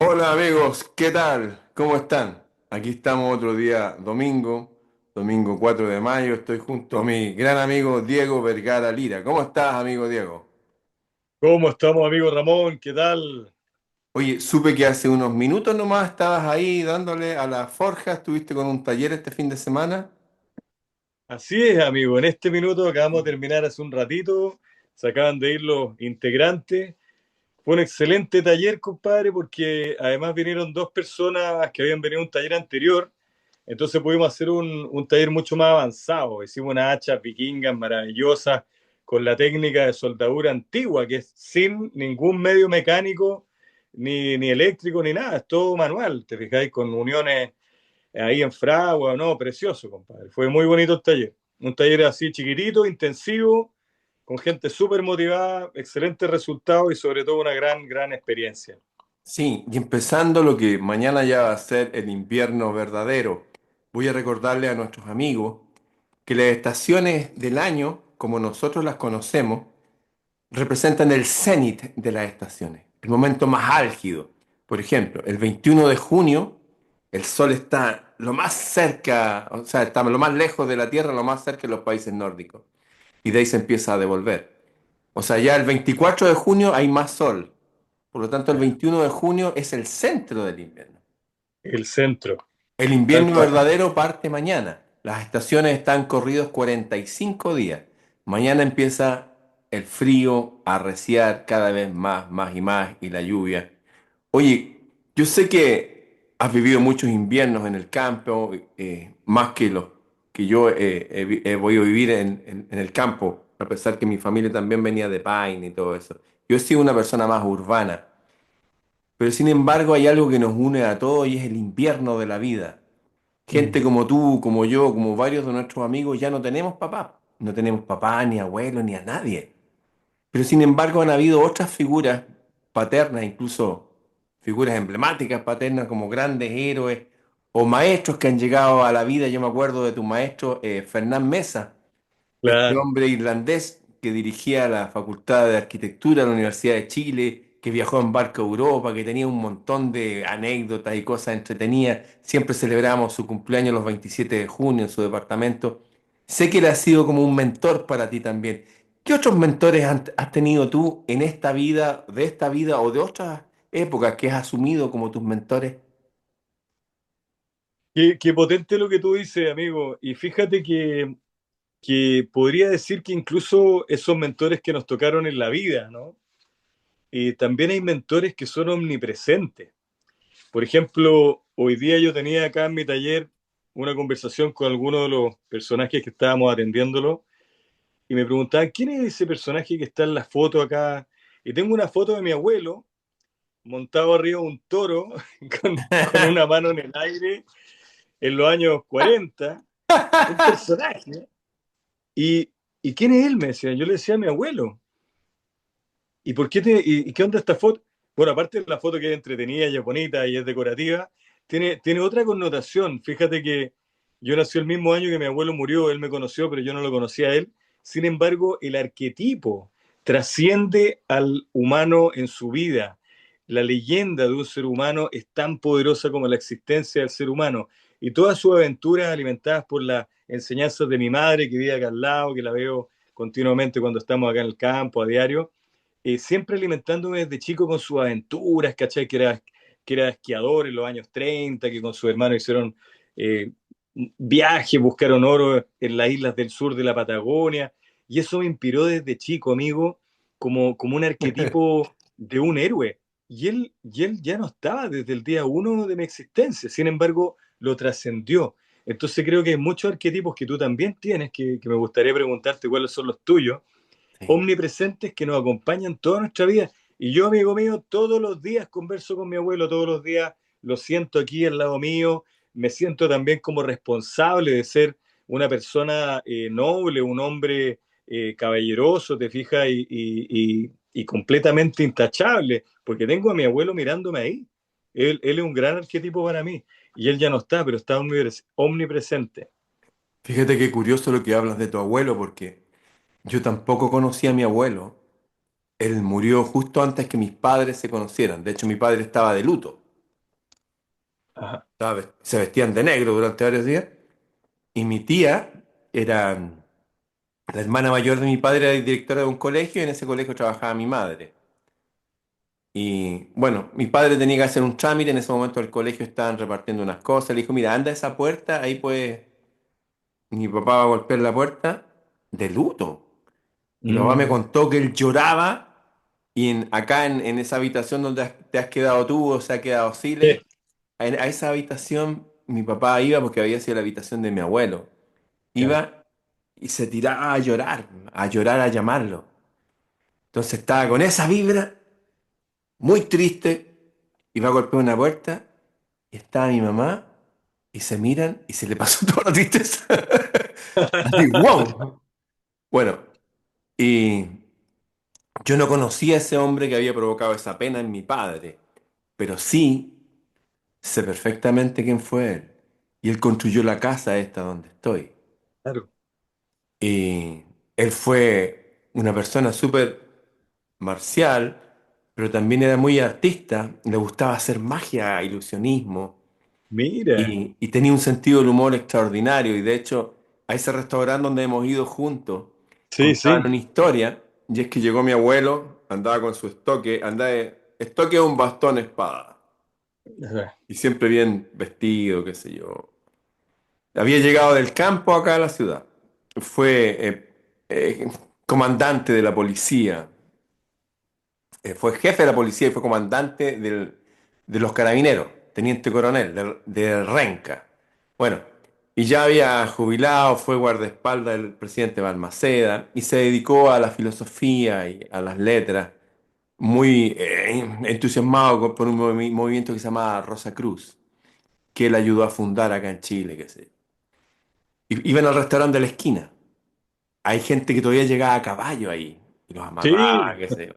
Hola amigos, ¿qué tal? ¿Cómo están? Aquí estamos otro día, domingo 4 de mayo. Estoy junto a mi gran amigo Diego Vergara Lira. ¿Cómo estás, amigo Diego? ¿Cómo estamos, amigo Ramón? ¿Qué tal? Oye, supe que hace unos minutos nomás estabas ahí dándole a la forja. ¿Estuviste con un taller este fin de semana? Así es, amigo. En este minuto acabamos de terminar hace un ratito. Se acaban de ir los integrantes. Fue un excelente taller, compadre, porque además vinieron dos personas que habían venido a un taller anterior. Entonces pudimos hacer un taller mucho más avanzado. Hicimos unas hachas vikingas maravillosas con la técnica de soldadura antigua, que es sin ningún medio mecánico, ni eléctrico, ni nada. Es todo manual, ¿te fijáis? Con uniones ahí en Fragua, no, precioso, compadre. Fue muy bonito el taller. Un taller así chiquitito, intensivo, con gente súper motivada, excelentes resultados y sobre todo una gran experiencia. Sí, y empezando lo que mañana ya va a ser el invierno verdadero, voy a recordarle a nuestros amigos que las estaciones del año, como nosotros las conocemos, representan el cenit de las estaciones, el momento más álgido. Por ejemplo, el 21 de junio, el sol está lo más cerca, o sea, está lo más lejos de la Tierra, lo más cerca de los países nórdicos. Y de ahí se empieza a devolver. O sea, ya el 24 de junio hay más sol. Por lo tanto, el Ya. 21 de junio es el centro del invierno. El centro, El tal invierno cual. verdadero parte mañana. Las estaciones están corridos 45 días. Mañana empieza el frío a arreciar cada vez más y más y la lluvia. Oye, yo sé que has vivido muchos inviernos en el campo, más que los que yo he podido vivir en el campo, a pesar que mi familia también venía de Paine y todo eso. Yo he sido una persona más urbana, pero sin embargo hay algo que nos une a todos y es el invierno de la vida. Gente Mm. como tú, como yo, como varios de nuestros amigos, ya no tenemos papá. No tenemos papá, ni abuelo, ni a nadie. Pero sin embargo han habido otras figuras paternas, incluso figuras emblemáticas paternas como grandes héroes o maestros que han llegado a la vida. Yo me acuerdo de tu maestro Fernán Mesa, este Claro. hombre irlandés que dirigía la Facultad de Arquitectura de la Universidad de Chile, que viajó en barco a Europa, que tenía un montón de anécdotas y cosas entretenidas. Siempre celebramos su cumpleaños los 27 de junio en su departamento. Sé que él ha sido como un mentor para ti también. ¿Qué otros mentores has tenido tú en esta vida, de esta vida o de otras épocas que has asumido como tus mentores? Qué potente lo que tú dices, amigo. Y fíjate que podría decir que incluso esos mentores que nos tocaron en la vida, ¿no? Y también hay mentores que son omnipresentes. Por ejemplo, hoy día yo tenía acá en mi taller una conversación con alguno de los personajes que estábamos atendiéndolo y me preguntaban, ¿quién es ese personaje que está en la foto acá? Y tengo una foto de mi abuelo montado arriba de un toro con una mano en el aire en los años 40, un personaje. ¿Y, ¿y quién es él? Me decía. Yo le decía a mi abuelo. ¿Y por qué y qué onda esta foto? Bueno, aparte de la foto que es entretenida y es bonita y es decorativa, tiene otra connotación. Fíjate que yo nací el mismo año que mi abuelo murió, él me conoció, pero yo no lo conocía a él. Sin embargo, el arquetipo trasciende al humano en su vida. La leyenda de un ser humano es tan poderosa como la existencia del ser humano. Y todas sus aventuras alimentadas por las enseñanzas de mi madre, que vive acá al lado, que la veo continuamente cuando estamos acá en el campo, a diario, siempre alimentándome desde chico con sus aventuras, ¿cachai? Que era esquiador en los años 30, que con su hermano hicieron eh, viajes, buscaron oro en las islas del sur de la Patagonia, y eso me inspiró desde chico, amigo, como un arquetipo de un héroe. Y él ya no estaba desde el día uno de mi existencia, sin embargo, lo trascendió. Entonces creo que hay muchos arquetipos que tú también tienes, que me gustaría preguntarte cuáles son los tuyos, Sí. omnipresentes que nos acompañan toda nuestra vida. Y yo, amigo mío, todos los días converso con mi abuelo, todos los días lo siento aquí al lado mío, me siento también como responsable de ser una persona noble, un hombre caballeroso, te fijas, y completamente intachable, porque tengo a mi abuelo mirándome ahí. Él es un gran arquetipo para mí, y él ya no está, pero está omnipresente. Fíjate qué curioso lo que hablas de tu abuelo, porque yo tampoco conocí a mi abuelo. Él murió justo antes que mis padres se conocieran. De hecho, mi padre estaba de luto. Ajá. ¿sabes? Se vestían de negro durante varios días. Y mi tía era la hermana mayor de mi padre, era directora de un colegio y en ese colegio trabajaba mi madre. Y bueno, mi padre tenía que hacer un trámite, en ese momento el colegio estaban repartiendo unas cosas, le dijo, mira, anda a esa puerta, ahí pues mi papá va a golpear la puerta de luto. Mi papá me Mm, contó que él lloraba y acá en esa habitación donde te has quedado tú o se ha quedado sí, Sile, a esa habitación mi papá iba porque había sido la habitación de mi abuelo. claro. Iba y se tiraba a llorar, a llamarlo. Entonces estaba con esa vibra, muy triste, y va a golpear una puerta y estaba mi mamá y se miran y se le pasó toda la tristeza. Así, wow. Bueno, y yo no conocía a ese hombre que había provocado esa pena en mi padre, pero sí sé perfectamente quién fue él. Y él construyó la casa esta donde estoy. Claro. Y él fue una persona súper marcial, pero también era muy artista, le gustaba hacer magia, ilusionismo, Mira. y tenía un sentido del humor extraordinario. Y de hecho, a ese restaurante donde hemos ido juntos, Sí, contaban sí. una historia, y es que llegó mi abuelo, andaba con su estoque, andaba estoque es un bastón espada, Ajá. y siempre bien vestido, qué sé yo. Había llegado del campo acá a la ciudad. Fue comandante de la policía. Fue jefe de la policía y fue comandante de los carabineros, teniente coronel de Renca. Bueno, y ya había jubilado, fue guardaespaldas del presidente Balmaceda y se dedicó a la filosofía y a las letras, muy entusiasmado por un movimiento que se llamaba Rosa Cruz, que él ayudó a fundar acá en Chile, qué sé yo. Iban al restaurante de la esquina. Hay gente que todavía llegaba a caballo ahí y los amarraba, Sí. qué sé yo.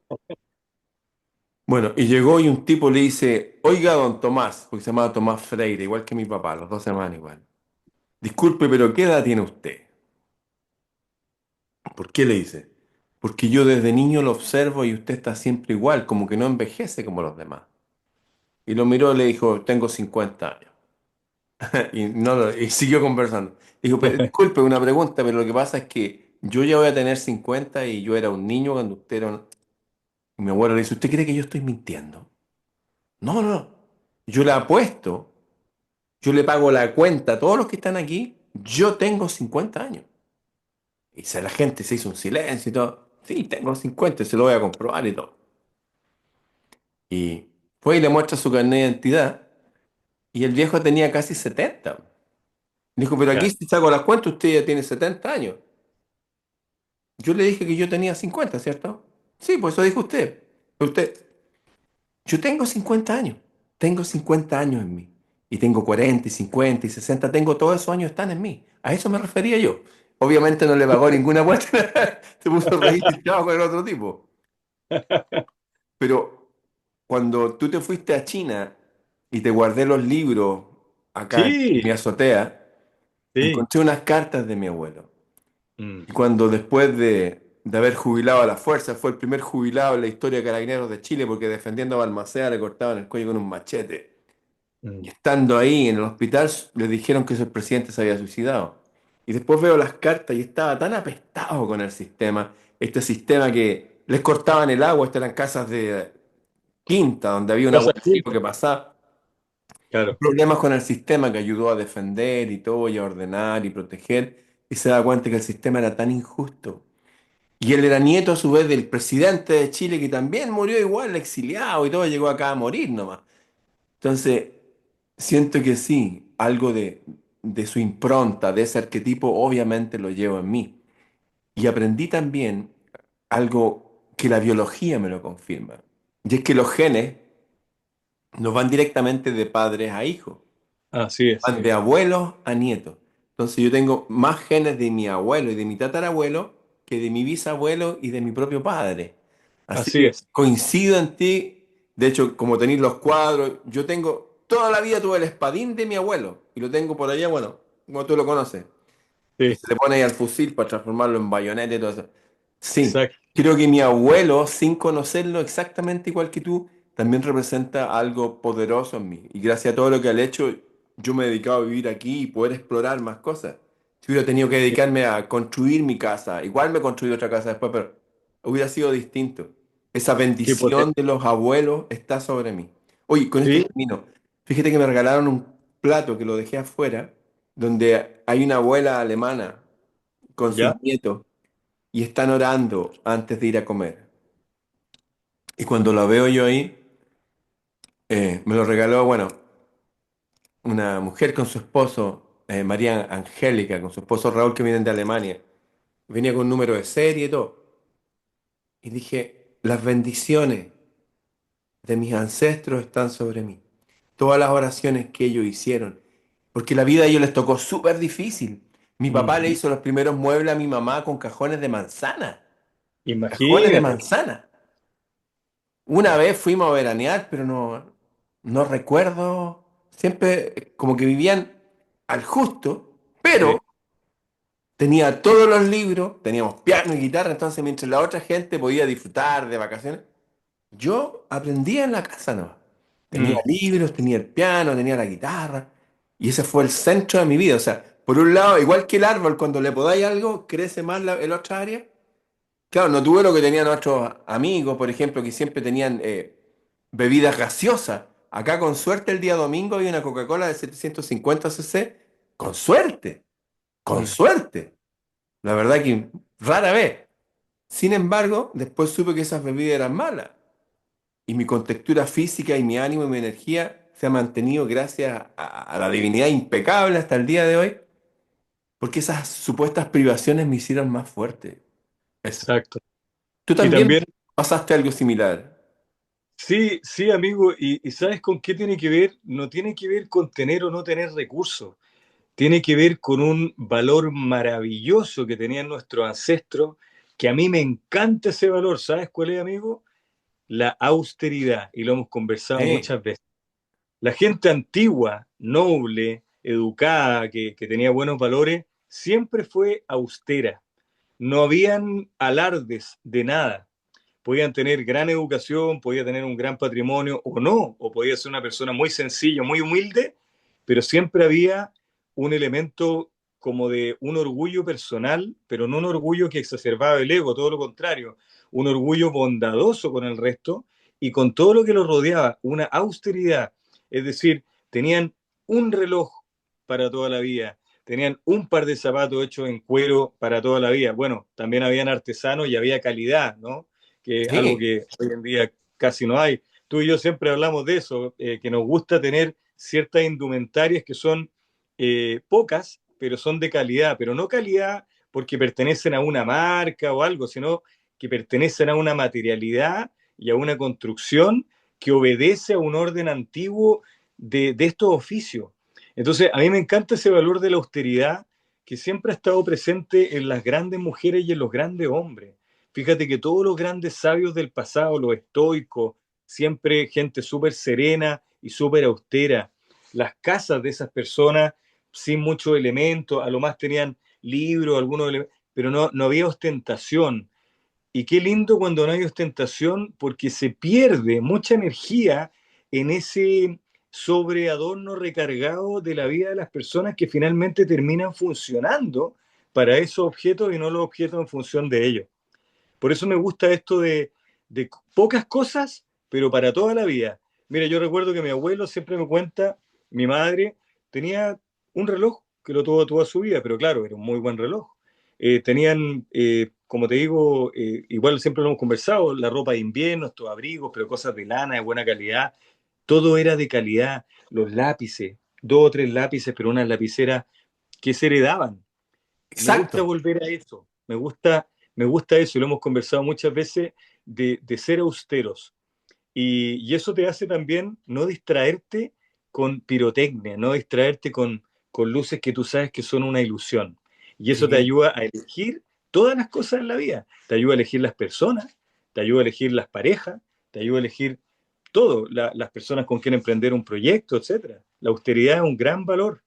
Bueno, y llegó y un tipo le dice, oiga, don Tomás, porque se llamaba Tomás Freire, igual que mi papá, los dos se llamaban igual. Disculpe, pero ¿qué edad tiene usted? ¿Por qué le dice? Porque yo desde niño lo observo y usted está siempre igual, como que no envejece como los demás. Y lo miró y le dijo, tengo 50 años. Y, no, y siguió conversando. Dijo, disculpe, una pregunta, pero lo que pasa es que yo ya voy a tener 50 y yo era un niño cuando usted era un... Y mi abuelo le dice, ¿usted cree que yo estoy mintiendo? No, no, no. Yo le apuesto. Yo le pago la cuenta a todos los que están aquí. Yo tengo 50 años. La gente se hizo un silencio y todo. Sí, tengo 50, se lo voy a comprobar y todo. Y fue y le muestra su carnet de identidad. Y el viejo tenía casi 70. Dijo, pero aquí Claro. si saco las cuentas, usted ya tiene 70 años. Yo le dije que yo tenía 50, ¿cierto? Sí, pues eso dijo usted. Usted, yo tengo 50 años. Tengo 50 años en mí. Y tengo 40 y 50 y 60. Tengo todos esos años están en mí. A eso me refería yo. Obviamente no le pagó ninguna vuelta. Se puso a reír y estaba con el otro tipo. Pero cuando tú te fuiste a China y te guardé los libros acá en Sí, mi azotea, sí. encontré unas cartas de mi abuelo. Mm, Y cuando después de haber jubilado a la fuerza, fue el primer jubilado en la historia de Carabineros de Chile porque defendiendo a Balmaceda le cortaban el cuello con un machete. Y mm. estando ahí en el hospital, le dijeron que su presidente se había suicidado. Y después veo las cartas y estaba tan apestado con el sistema, este sistema que les cortaban el agua, estas eran casas de quinta, donde había un Casa aguacero Quinta. que pasaba. Claro. Problemas con el sistema que ayudó a defender y todo, y a ordenar y proteger, y se da cuenta que el sistema era tan injusto. Y él era nieto a su vez del presidente de Chile que también murió igual, exiliado y todo, llegó acá a morir nomás. Entonces, siento que sí, algo de su impronta, de ese arquetipo, obviamente lo llevo en mí. Y aprendí también algo que la biología me lo confirma. Y es que los genes no van directamente de padres a hijos. Así es, Van sí. de abuelos a nietos. Entonces yo tengo más genes de mi abuelo y de mi tatarabuelo que de mi bisabuelo y de mi propio padre. Así Así que es. coincido en ti. De hecho, como tenéis los cuadros, yo tengo, toda la vida tuve el espadín de mi abuelo y lo tengo por allá, bueno, como tú lo conoces, que Sí, se le pone ahí al fusil para transformarlo en bayoneta y todo eso. Sí, exacto. creo que mi abuelo, sin conocerlo exactamente igual que tú, también representa algo poderoso en mí. Y gracias a todo lo que él ha hecho, yo me he dedicado a vivir aquí y poder explorar más cosas. Si hubiera tenido que dedicarme a construir mi casa, igual me construí otra casa después, pero hubiera sido distinto. Esa Qué bendición potente. de los abuelos está sobre mí. Oye, con esto Sí, termino. Fíjate que me regalaron un plato que lo dejé afuera, donde hay una abuela alemana con sus ya, nietos y están orando antes de ir a comer. Y cuando la veo yo ahí, me lo regaló, bueno, una mujer con su esposo, María Angélica, con su esposo Raúl, que vienen de Alemania. Venía con un número de serie y todo. Y dije, las bendiciones de mis ancestros están sobre mí. Todas las oraciones que ellos hicieron. Porque la vida a ellos les tocó súper difícil. Mi papá le ujú. hizo los primeros muebles a mi mamá con cajones de manzana. Cajones de Imagínate. manzana. Una vez fuimos a veranear, pero no recuerdo. Siempre como que vivían al justo, Sí, pero tenía todos los libros, teníamos piano y guitarra, entonces mientras la otra gente podía disfrutar de vacaciones, yo aprendía en la casa, ¿no? Tenía mm, libros, tenía el piano, tenía la guitarra, y ese fue el centro de mi vida. O sea, por un lado, igual que el árbol, cuando le podáis algo, crece más en otra área. Claro, no tuve lo que tenían otros amigos, por ejemplo, que siempre tenían bebidas gaseosas. Acá con suerte el día domingo había una Coca-Cola de 750 cc. Con suerte, con mm. suerte. La verdad que rara vez. Sin embargo, después supe que esas bebidas eran malas. Y mi contextura física y mi ánimo y mi energía se ha mantenido gracias a la divinidad impecable hasta el día de hoy, porque esas supuestas privaciones me hicieron más fuerte. Eso. Exacto. Tú Y también también, pasaste algo similar. sí, sí, amigo, y ¿sabes con qué tiene que ver? No tiene que ver con tener o no tener recursos, tiene que ver con un valor maravilloso que tenían nuestros ancestros, que a mí me encanta ese valor. ¿Sabes cuál es, amigo? La austeridad, y lo hemos conversado Sí, muchas veces. La gente antigua, noble, educada, que tenía buenos valores, siempre fue austera. No habían alardes de nada. Podían tener gran educación, podía tener un gran patrimonio o no, o podía ser una persona muy sencilla, muy humilde, pero siempre había un elemento como de un orgullo personal, pero no un orgullo que exacerbaba el ego, todo lo contrario, un orgullo bondadoso con el resto y con todo lo que lo rodeaba, una austeridad, es decir, tenían un reloj para toda la vida, tenían un par de zapatos hechos en cuero para toda la vida. Bueno, también habían artesanos y había calidad, ¿no? Que es algo sí. que hoy en día casi no hay. Tú y yo siempre hablamos de eso, que nos gusta tener ciertas indumentarias que son pocas, pero son de calidad, pero no calidad porque pertenecen a una marca o algo, sino que pertenecen a una materialidad y a una construcción que obedece a un orden antiguo de estos oficios. Entonces, a mí me encanta ese valor de la austeridad que siempre ha estado presente en las grandes mujeres y en los grandes hombres. Fíjate que todos los grandes sabios del pasado, los estoicos, siempre gente súper serena y súper austera. Las casas de esas personas sin muchos elementos, a lo más tenían libros, algunos elementos, pero no había ostentación. Y qué lindo cuando no hay ostentación porque se pierde mucha energía en ese sobreadorno recargado de la vida de las personas que finalmente terminan funcionando para esos objetos y no los objetos en función de ellos. Por eso me gusta esto de pocas cosas, pero para toda la vida. Mira, yo recuerdo que mi abuelo siempre me cuenta, mi madre tenía un reloj que lo tuvo toda su vida, pero claro, era un muy buen reloj. Tenían, como te digo, igual siempre lo hemos conversado, la ropa de invierno, estos abrigos, pero cosas de lana, de buena calidad. Todo era de calidad. Los lápices, dos o tres lápices, pero unas lapiceras que se heredaban. Me gusta Exacto. volver a eso, me gusta eso y lo hemos conversado muchas veces de ser austeros. Y eso te hace también no distraerte con pirotecnia, no distraerte con luces que tú sabes que son una ilusión. Y eso te Sí. ayuda a elegir todas las cosas en la vida. Te ayuda a elegir las personas, te ayuda a elegir las parejas, te ayuda a elegir todo, las personas con quien emprender un proyecto, etcétera. La austeridad es un gran valor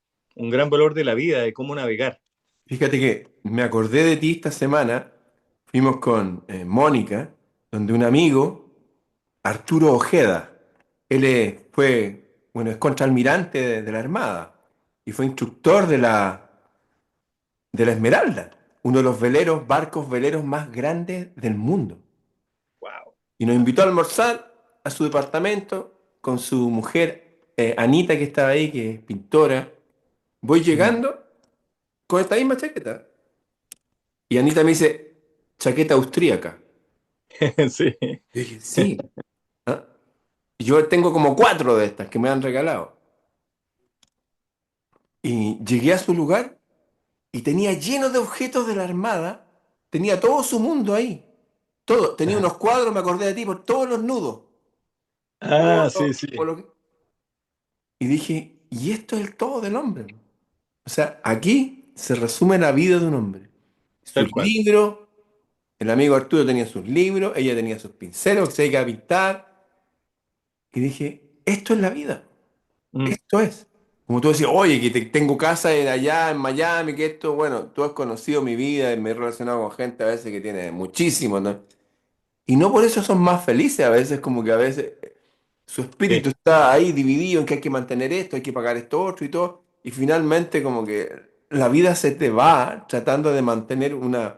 de la vida, de cómo navegar. Fíjate que me acordé de ti esta semana. Fuimos con Mónica, donde un amigo, Arturo Ojeda. fue, bueno, es contraalmirante de la Armada y fue instructor de la Esmeralda, uno de los barcos veleros más grandes del mundo. Wow. Y nos invitó a almorzar a su departamento con su mujer, Anita, que estaba ahí, que es pintora. Voy llegando con esta misma chaqueta. Y Anita me dice, chaqueta austríaca. Sí. Yo dije, sí. ¿Ah? Y yo tengo como cuatro de estas que me han regalado. Y llegué a su lugar y tenía lleno de objetos de la Armada. Tenía todo su mundo ahí. Todo. Tenía unos cuadros, me acordé de ti, por todos los nudos. Ah, sí, Por sí. lo Y dije, y esto es el todo del hombre. O sea, aquí se resume la vida de un hombre. Tal Sus cual. libros, el amigo Arturo tenía sus libros, ella tenía sus pinceles, que se dedica a pintar. Y dije, esto es la vida. Mm, Esto es. Como tú decías, oye, que tengo casa allá en Miami, que esto, bueno, tú has conocido mi vida y me he relacionado con gente a veces que tiene muchísimo, ¿no? Y no por eso son más felices, a veces como que a veces su sí, espíritu está ahí dividido en que hay que mantener esto, hay que pagar esto otro y todo, y finalmente como que la vida se te va tratando de mantener una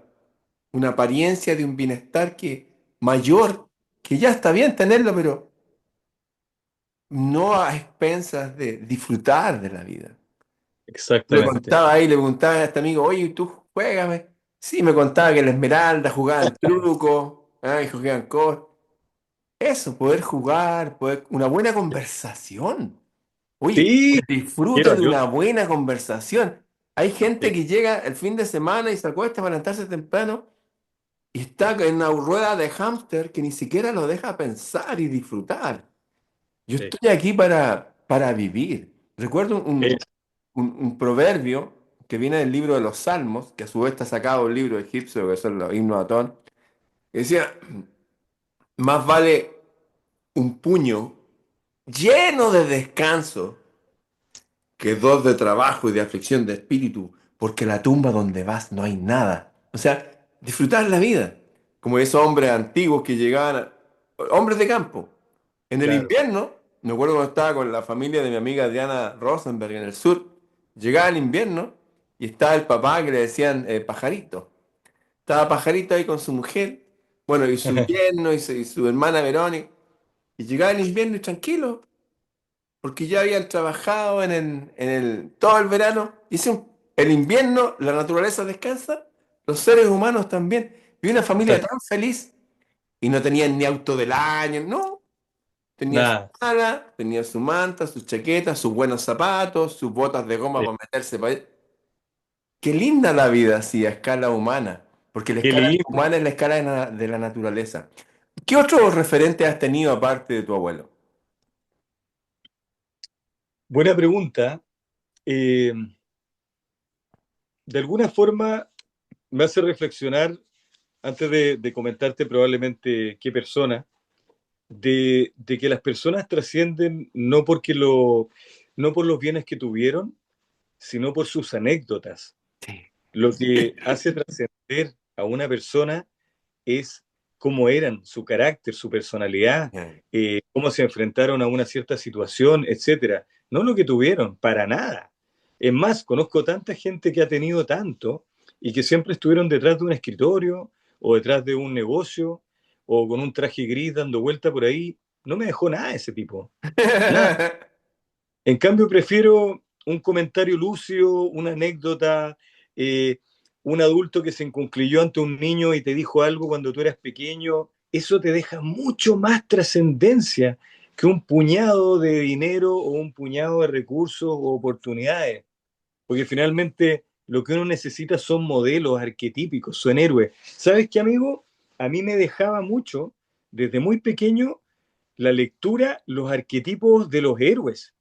apariencia de un bienestar que mayor, que ya está bien tenerlo, pero no a expensas de disfrutar de la vida. Le exactamente. contaba ahí, le preguntaba a este amigo, oye, ¿tú juegas? Sí, me contaba que en la Esmeralda jugaban truco, y jugaban cosas. Eso, poder jugar, una buena conversación. Oye, Sí, el disfrute quiero de ayuda. una buena conversación. Hay gente Sí, que llega el fin de semana y se acuesta para levantarse temprano y está en una rueda de hámster que ni siquiera lo deja pensar y disfrutar. Yo sí. estoy aquí para vivir. Recuerdo Es- un proverbio que viene del libro de los Salmos, que a su vez está sacado del libro egipcio, que son los himnos a Atón, que decía, más vale un puño lleno de descanso que dos de trabajo y de aflicción de espíritu, porque la tumba donde vas no hay nada. O sea, disfrutar la vida, como esos hombres antiguos que llegaban, hombres de campo. En el claro. invierno, me acuerdo cuando estaba con la familia de mi amiga Diana Rosenberg en el sur, llegaba el invierno y estaba el papá que le decían Pajarito. Estaba Pajarito ahí con su mujer, bueno, y su yerno y su hermana Verónica, y llegaba el invierno y tranquilo, porque ya habían trabajado todo el verano. El invierno, la naturaleza descansa, los seres humanos también. Vi una familia Tal- tan feliz y no tenían ni auto del año, no. Tenían su Nada. mala, tenían su manta, sus chaquetas, sus buenos zapatos, sus botas de goma Sí. para meterse para ir. Qué linda la vida así a escala humana, porque la Qué escala lindo. humana es la escala de la naturaleza. ¿Qué otros referentes has tenido aparte de tu abuelo? Buena pregunta. Eh, de alguna forma me hace reflexionar, antes de comentarte probablemente qué persona, de que las personas trascienden no por los bienes que tuvieron, sino por sus anécdotas. Sí. Lo que hace trascender a una persona es cómo eran, su carácter, su personalidad, cómo se enfrentaron a una cierta situación, etcétera. No lo que tuvieron, para nada. Es más, conozco tanta gente que ha tenido tanto y que siempre estuvieron detrás de un escritorio o detrás de un negocio o con un traje gris dando vuelta por ahí. No me dejó nada ese tipo. Nada. En cambio, prefiero un comentario lúcido, una anécdota, eh, un adulto que se encunclilló ante un niño y te dijo algo cuando tú eras pequeño. Eso te deja mucho más trascendencia que un puñado de dinero o un puñado de recursos o oportunidades. Porque finalmente lo que uno necesita son modelos arquetípicos, son héroes. ¿Sabes qué, amigo? A mí me dejaba mucho, desde muy pequeño, la lectura, los arquetipos de los héroes.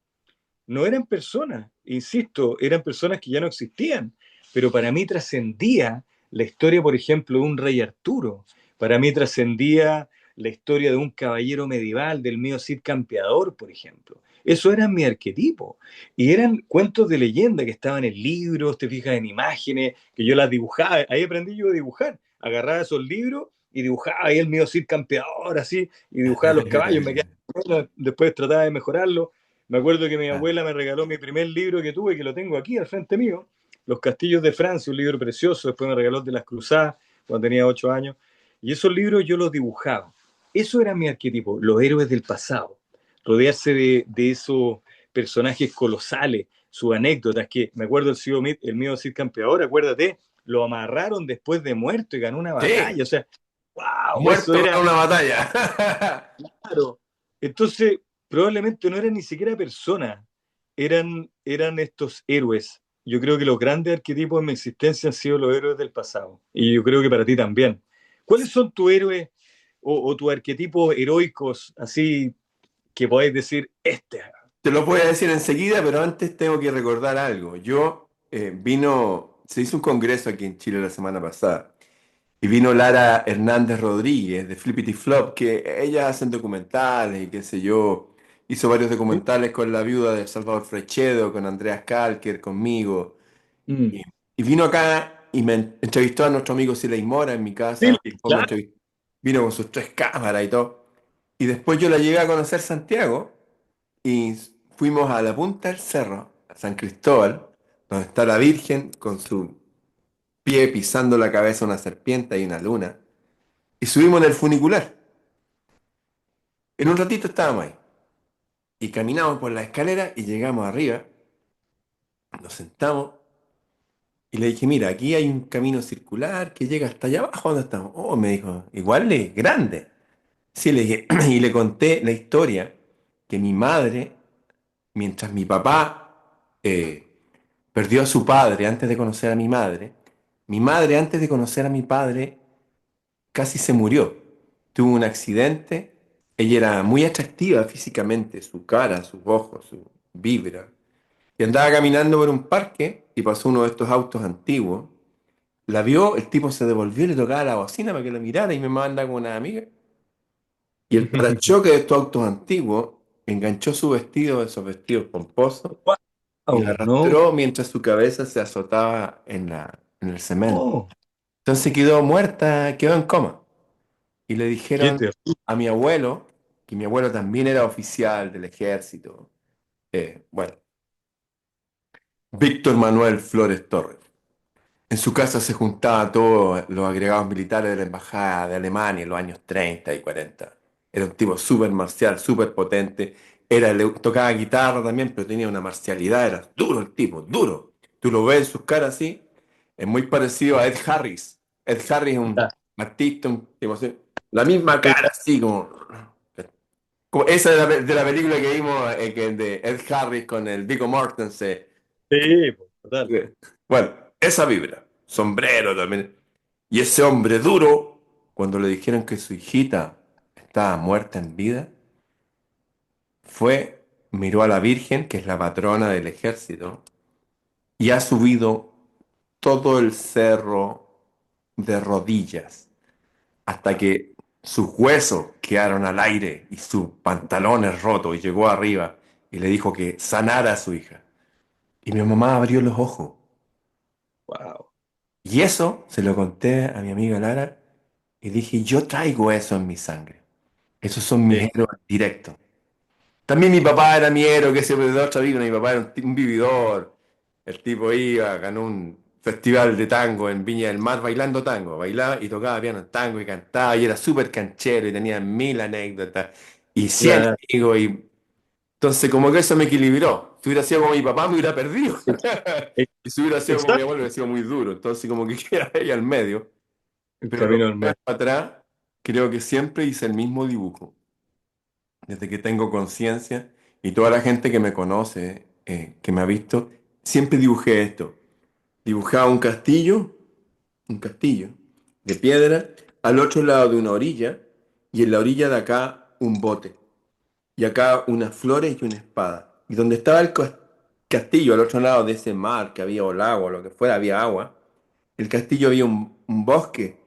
No eran personas, insisto, eran personas que ya no existían, pero para mí trascendía la historia, por ejemplo, de un rey Arturo, para mí trascendía la historia de un caballero medieval, del mío Cid Campeador, por ejemplo. Eso eran mi arquetipo. Y eran cuentos de leyenda que estaban en libros, te fijas en imágenes, que yo las dibujaba. Ahí aprendí yo a dibujar. Agarraba esos libros y dibujaba ahí el mío Cid campeador, así, y dibujaba los caballos, me quedaba bueno, después trataba de mejorarlo. Me acuerdo que mi Ah, abuela me regaló mi primer libro que tuve, que lo tengo aquí al frente mío, Los Castillos de Francia, un libro precioso, después me regaló el de las Cruzadas, cuando tenía 8 años, y esos libros yo los dibujaba. Eso era mi arquetipo, los héroes del pasado, rodearse de esos personajes colosales, sus anécdotas, que me acuerdo el mío Cid Campeador, acuérdate, lo amarraron después de muerto y ganó una sí, batalla, o sea, wow, eso muerto era con una batalla. claro. Entonces, probablemente no eran ni siquiera personas, eran estos héroes. Yo creo que los grandes arquetipos en mi existencia han sido los héroes del pasado, y yo creo que para ti también. ¿Cuáles son tus héroes o tus arquetipos heroicos, así que podéis decir, este? Te lo voy a decir enseguida, pero antes tengo que recordar algo. Se hizo un congreso aquí en Chile la semana pasada y vino Lara Hernández Rodríguez de Flippity Flop, que ella hacen documentales y qué sé yo. Hizo varios ¿Sí? documentales con la viuda de Salvador Frechedo, con Andreas Kalker, conmigo. Mm. Y, y vino acá y me entrevistó a nuestro amigo Siley Mora en mi casa. Sí, Después claro. vino con sus 3 cámaras y todo. Y después yo la llegué a conocer Santiago. Y fuimos a la punta del cerro, a San Cristóbal, donde está la Virgen con su pie pisando la cabeza de una serpiente y una luna. Y subimos en el funicular. En un ratito estábamos ahí. Y caminamos por la escalera y llegamos arriba. Nos sentamos y le dije, mira, aquí hay un camino circular que llega hasta allá abajo donde estamos. Oh, me dijo, igual es grande. Sí, le dije, y le conté la historia que mi madre, mientras mi papá perdió a su padre antes de conocer a mi madre antes de conocer a mi padre casi se murió. Tuvo un accidente, ella era muy atractiva físicamente, su cara, sus ojos, su vibra. Y andaba caminando por un parque y pasó uno de estos autos antiguos. La vio, el tipo se devolvió y le tocaba la bocina para que lo mirara y me manda con una amiga. Y el parachoque de estos autos antiguos enganchó su vestido, esos vestidos pomposos, y la Wow, no. arrastró mientras su cabeza se azotaba en el cemento. Oh, Entonces quedó muerta, quedó en coma. Y le qué dijeron terrible. a mi abuelo, que mi abuelo también era oficial del ejército, bueno, Víctor Manuel Flores Torres. En su casa se juntaban todos los agregados militares de la embajada de Alemania en los años 30 y 40. Era un tipo súper marcial, súper potente. Tocaba guitarra también, pero tenía una marcialidad. Era duro el tipo, duro. Tú lo ves en sus caras así. Es muy parecido a Ed Harris. Ed Harris es un Ya, artista, un tipo así. La misma cara, ya. así como esa de la película que vimos de Ed Harris con el Viggo Mortensen. Sí, pues, total. Bueno, esa vibra, sombrero también. Y ese hombre duro, cuando le dijeron que su hijita estaba muerta en vida, miró a la Virgen, que es la patrona del ejército, y ha subido todo el cerro de rodillas hasta que sus huesos quedaron al aire y sus pantalones rotos y llegó arriba y le dijo que sanara a su hija. Y mi mamá abrió los ojos. Wow. Y eso se lo conté a mi amiga Lara y dije, yo traigo eso en mi sangre. Esos son mis Sí, héroes directos. También mi papá era mi héroe, que se de otra vida. Mi papá era un vividor. El tipo iba, ganó un festival de tango en Viña del Mar bailando tango. Bailaba y tocaba piano en tango y cantaba y era súper canchero y tenía 1000 anécdotas y 100 claro. amigos. Y entonces como que eso me equilibró. Si hubiera sido como mi papá me hubiera perdido. Ex- Y si hubiera sido como mi abuelo Exacto. hubiera sido muy duro. Entonces como que queda ahí al medio. El Pero lo camino que del veo medio. para atrás, creo que siempre hice el mismo dibujo. Desde que tengo conciencia y toda la gente que me conoce, que me ha visto, siempre dibujé esto. Dibujaba un castillo de piedra, al otro lado de una orilla y en la orilla de acá un bote. Y acá unas flores y una espada. Y donde estaba el castillo, al otro lado de ese mar que había o lago o lo que fuera, había agua. El castillo había un bosque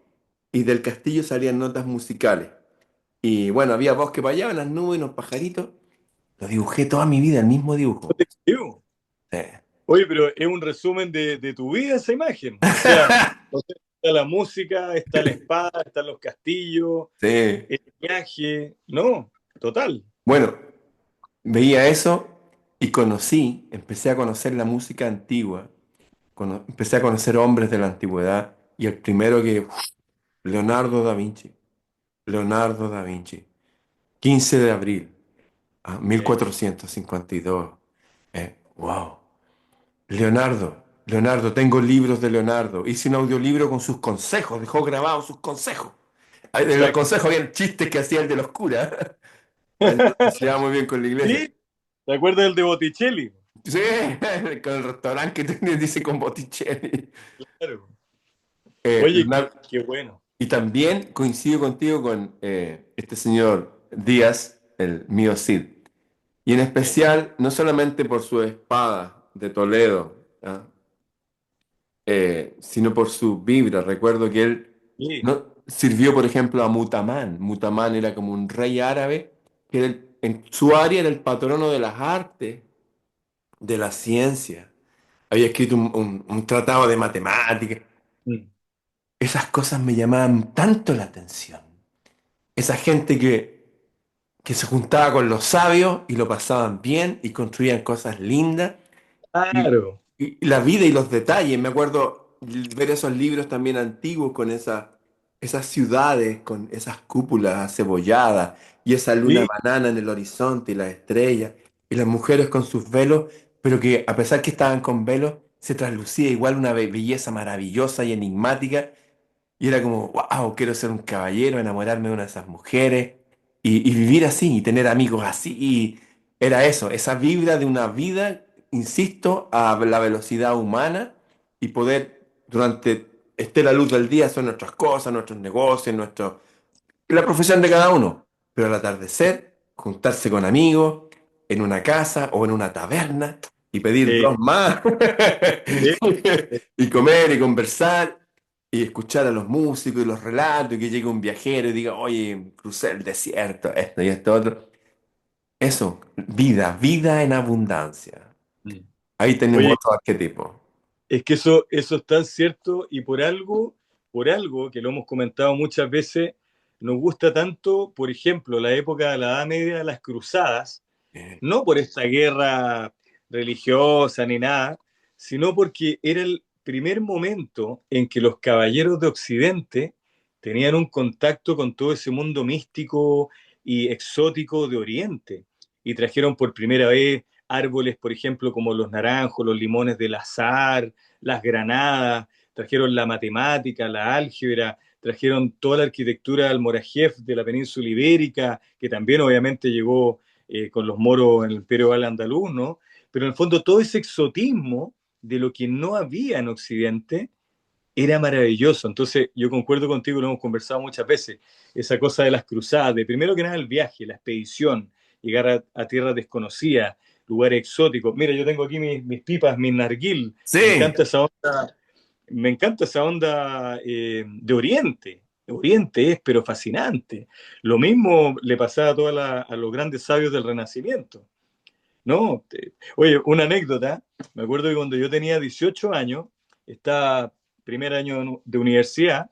y del castillo salían notas musicales. Y bueno, había bosque para allá, las nubes, unos pajaritos. Lo dibujé toda mi vida, el mismo dibujo. Sí. Oye, pero es un resumen de tu vida esa imagen. O sea, está la música, está la espada, están los castillos, Sí. el viaje. No, total. Bueno, veía eso y empecé a conocer la música antigua, empecé a conocer hombres de la antigüedad y el primero Leonardo da Vinci. Leonardo da Vinci. 15 de abril a Eh, 1452. Wow. Leonardo, tengo libros de Leonardo. Hice un audiolibro con sus consejos, dejó grabados sus consejos. En los exacto. consejos había chistes que hacía el de los curas. Entonces se llevaba muy bien con la iglesia. ¿Sí? ¿Te acuerdas del de Botticelli? Sí, con el restaurante que tiene, dice con Botticelli. Claro. Oye, Leonardo- qué bueno. y también coincido contigo con este señor Díaz, el mío Cid. Y en Eh, especial, no solamente por su espada de Toledo, ¿ah? Sino por su vibra. Recuerdo que él sí, no, sirvió, por ejemplo, a Mutamán. Mutamán era como un rey árabe que en su área era el patrono de las artes, de la ciencia. Había escrito un tratado de matemáticas. mm. Esas cosas me llamaban tanto la atención. Esa gente que se juntaba con los sabios y lo pasaban bien y construían cosas lindas. Y, Claro. y la vida y los detalles, me acuerdo ver esos libros también antiguos con esas ciudades, con esas cúpulas acebolladas y esa luna Sí, banana en el horizonte y las estrellas y las mujeres con sus velos, pero que a pesar que estaban con velos, se traslucía igual una belleza maravillosa y enigmática y era como, wow, quiero ser un caballero, enamorarme de una de esas mujeres y vivir así y tener amigos así. Y era eso, esa vibra de una vida, insisto, a la velocidad humana y poder, durante, esté la luz del día, hacer nuestras cosas, nuestros negocios, la profesión de cada uno. Pero al atardecer, juntarse con amigos en una casa o en una taberna y pedir eh, dos más eh, y comer y conversar y escuchar a los músicos y los relatos y que llegue un viajero y diga, oye, crucé el desierto, esto y esto otro. Eso, vida en abundancia. mm. Ahí tenemos Oye, otro arquetipo. es que eso es tan cierto y por algo que lo hemos comentado muchas veces, nos gusta tanto, por ejemplo, la época de la Edad Media de las cruzadas, Eh, no por esta guerra religiosa ni nada, sino porque era el primer momento en que los caballeros de Occidente tenían un contacto con todo ese mundo místico y exótico de Oriente. Y trajeron por primera vez árboles, por ejemplo, como los naranjos, los limones del azar, las granadas, trajeron la matemática, la álgebra, trajeron toda la arquitectura almorajef de la península ibérica, que también obviamente llegó con los moros en el Imperio Al-Andaluz, ¿no? Pero en el fondo todo ese exotismo de lo que no había en Occidente era maravilloso. Entonces yo concuerdo contigo, lo hemos conversado muchas veces, esa cosa de las cruzadas, de primero que nada el viaje, la expedición, llegar a tierras desconocidas, lugares exóticos. Mira, yo tengo aquí mis pipas, mis narguil, me Sí, encanta esa onda, me encanta esa onda de Oriente. Oriente es, pero fascinante. Lo mismo le pasaba a, a los grandes sabios del Renacimiento. No, oye, una anécdota. Me acuerdo que cuando yo tenía 18 años, estaba primer año de universidad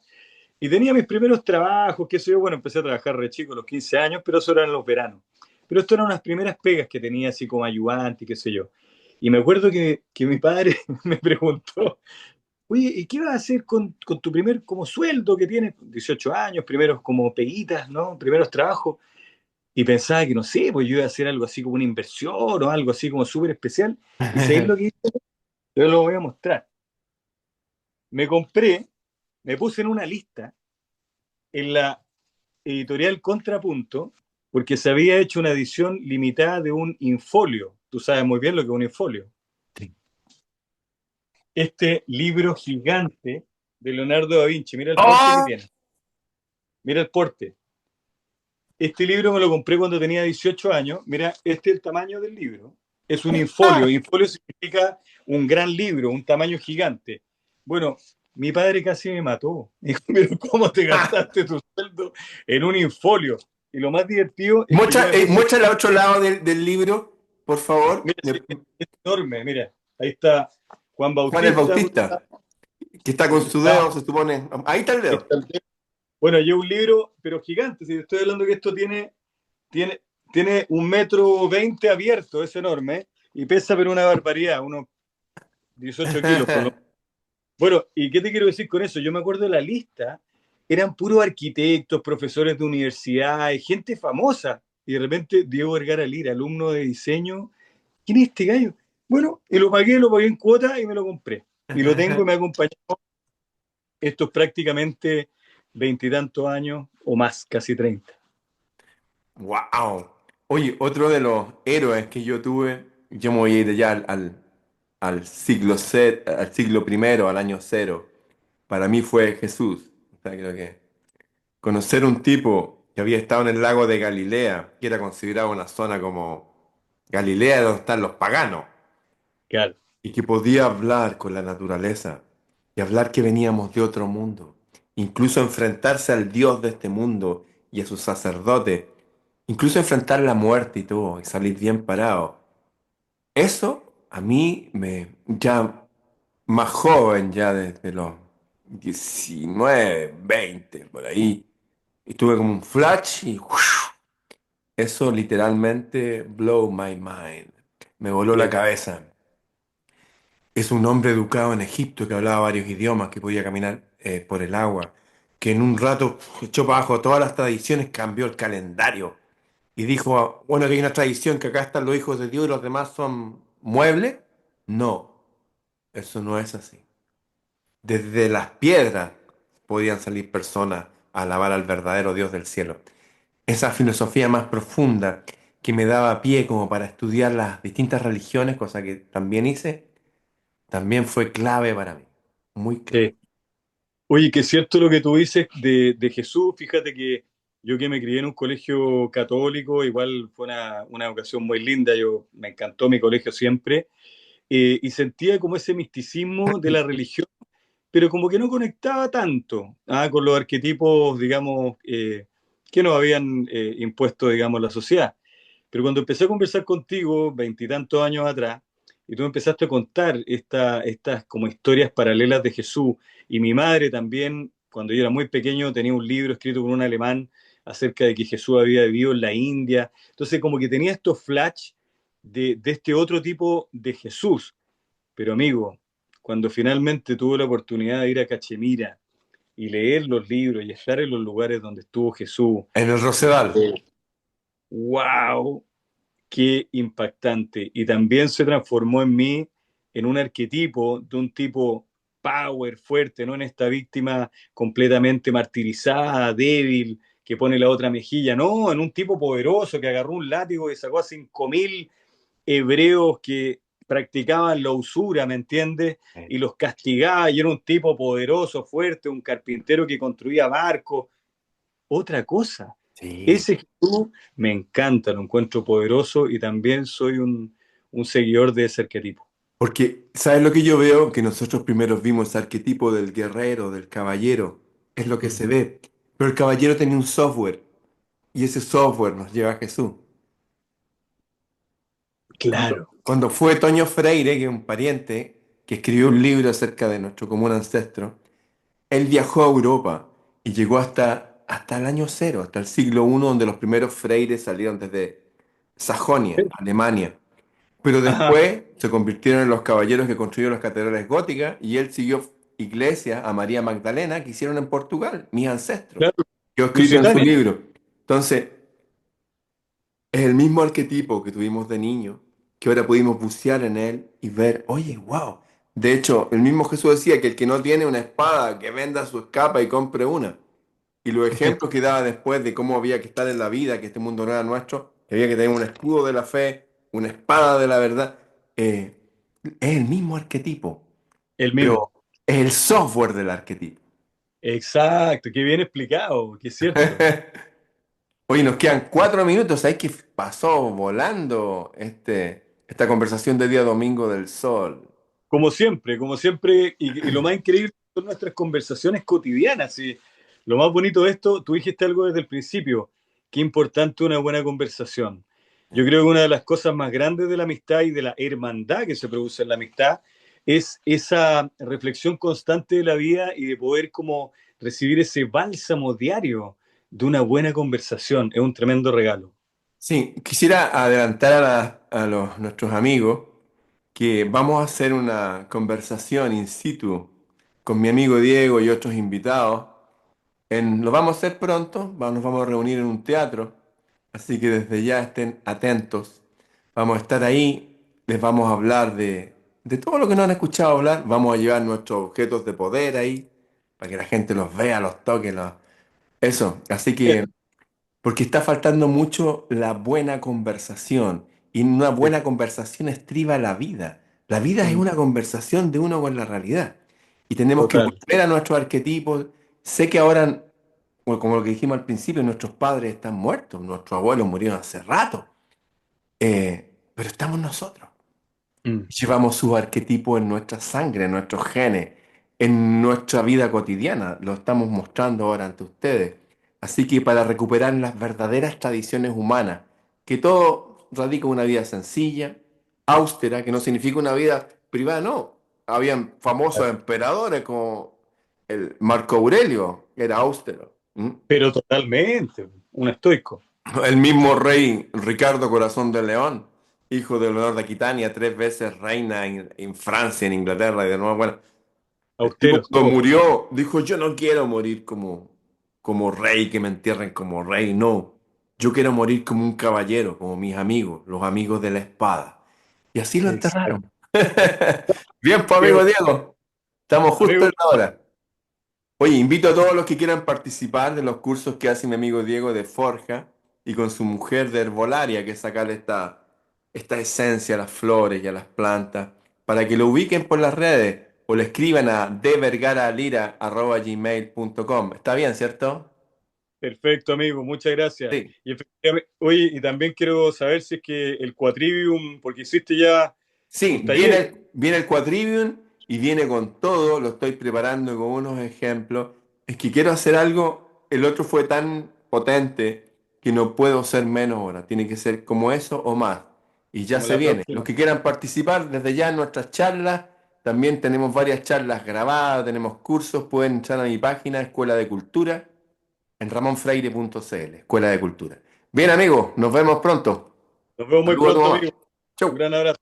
y tenía mis primeros trabajos, qué sé yo. Bueno, empecé a trabajar re chico a los 15 años, pero eso era en los veranos. Pero esto eran unas primeras pegas que tenía así como ayudante, qué sé yo. Y me acuerdo que mi padre me preguntó, oye, ¿y qué vas a hacer con tu primer como sueldo que tienes? 18 años, primeros como peguitas, ¿no? Primeros trabajos. Y pensaba que, no sé, pues yo iba a hacer algo así como una inversión o algo así como súper especial. Y sabéis lo que hice, yo lo voy a mostrar. Me compré, me puse en una lista en la editorial Contrapunto, porque se había hecho una edición limitada de un infolio. Tú sabes muy bien lo que es un infolio. Este libro gigante de Leonardo da Vinci, mira el porte que ¡oh! tiene. Mira el porte. Este libro me lo compré cuando tenía 18 años. Mira, este es el tamaño del libro. Es un infolio. Infolio significa un gran libro, un tamaño gigante. Bueno, mi padre casi me mató. Me dijo, pero ¿cómo te gastaste tu sueldo en un infolio? Y lo más divertido es que yo me puse, Muestra el otro lado del libro, por favor. mira, sí, es enorme, mira, ahí está Juan Juan el Bautista, Bautista. Que está con su Ah, dedo, se supone. Ahí está el dedo. está el tema. Bueno, hay un libro, pero gigante. Si te estoy hablando que esto tiene, tiene 1,20 m abierto, es enorme, y pesa pero una barbaridad, unos 18 kilos por lo menos. Bueno, ¿y qué te quiero decir con eso? Yo me acuerdo de la lista, eran puros arquitectos, profesores de universidades, gente famosa. Y de repente Diego Vergara Lira, alumno de diseño. ¿Quién es este gallo? Bueno, y lo pagué en cuota y me lo compré. Y lo tengo y me ha acompañado estos prácticamente veintitantos años o más, casi 30. ¡Wow! Oye, otro de los héroes que yo tuve, yo me voy a ir ya al siglo al siglo primero, al año cero. Para mí fue Jesús. O sea, creo que conocer un tipo que había estado en el lago de Galilea, que era considerado una zona como Galilea, donde están los paganos, Claro, y que podía hablar con la naturaleza y hablar que veníamos de otro mundo, incluso enfrentarse al Dios de este mundo y a sus sacerdotes, incluso enfrentar la muerte y todo, y salir bien parado. Eso a mí ya más joven, ya desde los 19 20 por ahí, y tuve como un flash y ¡ush! Eso literalmente blow my mind, me voló la sí, cabeza. Es un hombre educado en Egipto que hablaba varios idiomas, que podía caminar por el agua, que en un rato echó para abajo todas las tradiciones, cambió el calendario y dijo, bueno, que hay una tradición que acá están los hijos de Dios y los demás son muebles. No, eso no es así. Desde las piedras podían salir personas a alabar al verdadero Dios del cielo. Esa filosofía más profunda que me daba pie como para estudiar las distintas religiones, cosa que también hice, también fue clave para mí, muy clave. sí. Oye, que es cierto lo que tú dices de Jesús. Fíjate que yo que me crié en un colegio católico, igual fue una educación muy linda. Me encantó mi colegio siempre. Y sentía como ese misticismo de la religión, pero como que no conectaba tanto con los arquetipos, digamos, que nos habían impuesto, digamos, la sociedad. Pero cuando empecé a conversar contigo, veintitantos años atrás, y tú me empezaste a contar estas como historias paralelas de Jesús, y mi madre también, cuando yo era muy pequeño, tenía un libro escrito por un alemán acerca de que Jesús había vivido en la India. Entonces, como que tenía estos flash de este otro tipo de Jesús. Pero amigo, cuando finalmente tuve la oportunidad de ir a Cachemira y leer los libros y estar en los lugares donde estuvo Jesús, En el Rosedal. wow, qué impactante. Y también se transformó en mí en un arquetipo de un tipo power, fuerte, no en esta víctima completamente martirizada, débil, que pone la otra mejilla, no, en un tipo poderoso que agarró un látigo y sacó a 5.000 hebreos que practicaban la usura, ¿me entiendes? Y los castigaba y era un tipo poderoso, fuerte, un carpintero que construía barcos. Otra cosa, Sí. ese Jesús me encanta, lo encuentro poderoso y también soy un seguidor de ese arquetipo. Porque, ¿sabes lo que yo veo? Que nosotros primero vimos ese arquetipo del guerrero, del caballero. Es lo que se Ujú. ve. Pero el caballero tenía un software. Y ese software nos lleva a Jesús. Claro. Cuando fue Toño Freire, que es un pariente, que escribió un libro acerca de nuestro común ancestro, él viajó a Europa y llegó hasta el año cero, hasta el siglo I, donde los primeros freires salieron desde Sajonia, Alemania. Pero Ajá, después se convirtieron en los caballeros que construyeron las catedrales góticas y él siguió iglesia a María Magdalena que hicieron en Portugal, mis ancestros. claro. Quedó escrito en su Lusitania, libro. Entonces, es el mismo arquetipo que tuvimos de niño, que ahora pudimos bucear en él y ver, oye, wow. De hecho, el mismo Jesús decía que el que no tiene una espada, que venda su escapa y compre una. Y los ejemplos que daba después de cómo había que estar en la vida, que este mundo no era nuestro, que había que tener un escudo de la fe, una espada de la verdad, es el mismo arquetipo, el pero mismo. es el software del arquetipo. Exacto, qué bien explicado, que es cierto. Oye, nos quedan 4 minutos, ¿sabes que pasó volando esta conversación de día domingo del sol? Como siempre, y lo más increíble son nuestras conversaciones cotidianas. Y lo más bonito de esto, tú dijiste algo desde el principio, qué importante una buena conversación. Yo creo que una de las cosas más grandes de la amistad y de la hermandad que se produce en la amistad es esa reflexión constante de la vida y de poder como recibir ese bálsamo diario de una buena conversación. Es un tremendo regalo. Sí, quisiera adelantar nuestros amigos que vamos a hacer una conversación in situ con mi amigo Diego y otros invitados. Lo vamos a hacer pronto, nos vamos a reunir en un teatro, así que desde ya estén atentos. Vamos a estar ahí, les vamos a hablar de todo lo que no han escuchado hablar, vamos a llevar nuestros objetos de poder ahí, para que la gente los vea, los toque, eso. Así que porque está faltando mucho la buena conversación. Y en una buena conversación estriba la vida. La vida es Mm, una conversación de uno con la realidad. Y tenemos que total. volver a nuestros arquetipos. Sé que ahora, bueno, como lo que dijimos al principio, nuestros padres están muertos, nuestros abuelos murieron hace rato. Pero estamos nosotros. Mm, Llevamos su arquetipo en nuestra sangre, en nuestros genes, en nuestra vida cotidiana. Lo estamos mostrando ahora ante ustedes. Así que para recuperar las verdaderas tradiciones humanas, que todo radica en una vida sencilla, austera, que no significa una vida privada, no. Habían famosos emperadores como el Marco Aurelio, que era austero. ¿Mm? pero totalmente, un estoico. El mismo rey Ricardo Corazón de León, hijo de Leonor de Aquitania, tres veces reina en Francia, en Inglaterra y de nuevo, bueno, el tipo Austeros cuando todos. murió dijo, yo no quiero morir como rey, que me entierren como rey, no. Yo quiero morir como un caballero, como mis amigos, los amigos de la espada. Y así lo Exacto. enterraron. Bien, pues amigo Diego, estamos justo Amigo, en la hora. Oye, invito a todos los que quieran participar de los cursos que hace mi amigo Diego de Forja y con su mujer de herbolaria, que es sacarle esta esencia a las flores y a las plantas, para que lo ubiquen por las redes o le escriban a dvergaralira@gmail.com. ¿Está bien, cierto? perfecto, amigo, muchas gracias. Sí. Y efectivamente, oye, y también quiero saber si es que el Quatrivium, porque hiciste ya Sí, un taller, viene el Quadrivium y viene con todo, lo estoy preparando con unos ejemplos. Es que quiero hacer algo, el otro fue tan potente que no puedo ser menos ahora, tiene que ser como eso o más. Y ya como se la viene. Los próxima. que quieran participar desde ya en nuestras charlas, también tenemos varias charlas grabadas, tenemos cursos, pueden entrar a mi página Escuela de Cultura en ramonfreire.cl, Escuela de Cultura. Bien amigos, nos vemos pronto. Nos vemos muy Saludos a pronto, todos. amigo. Un Chau. gran abrazo.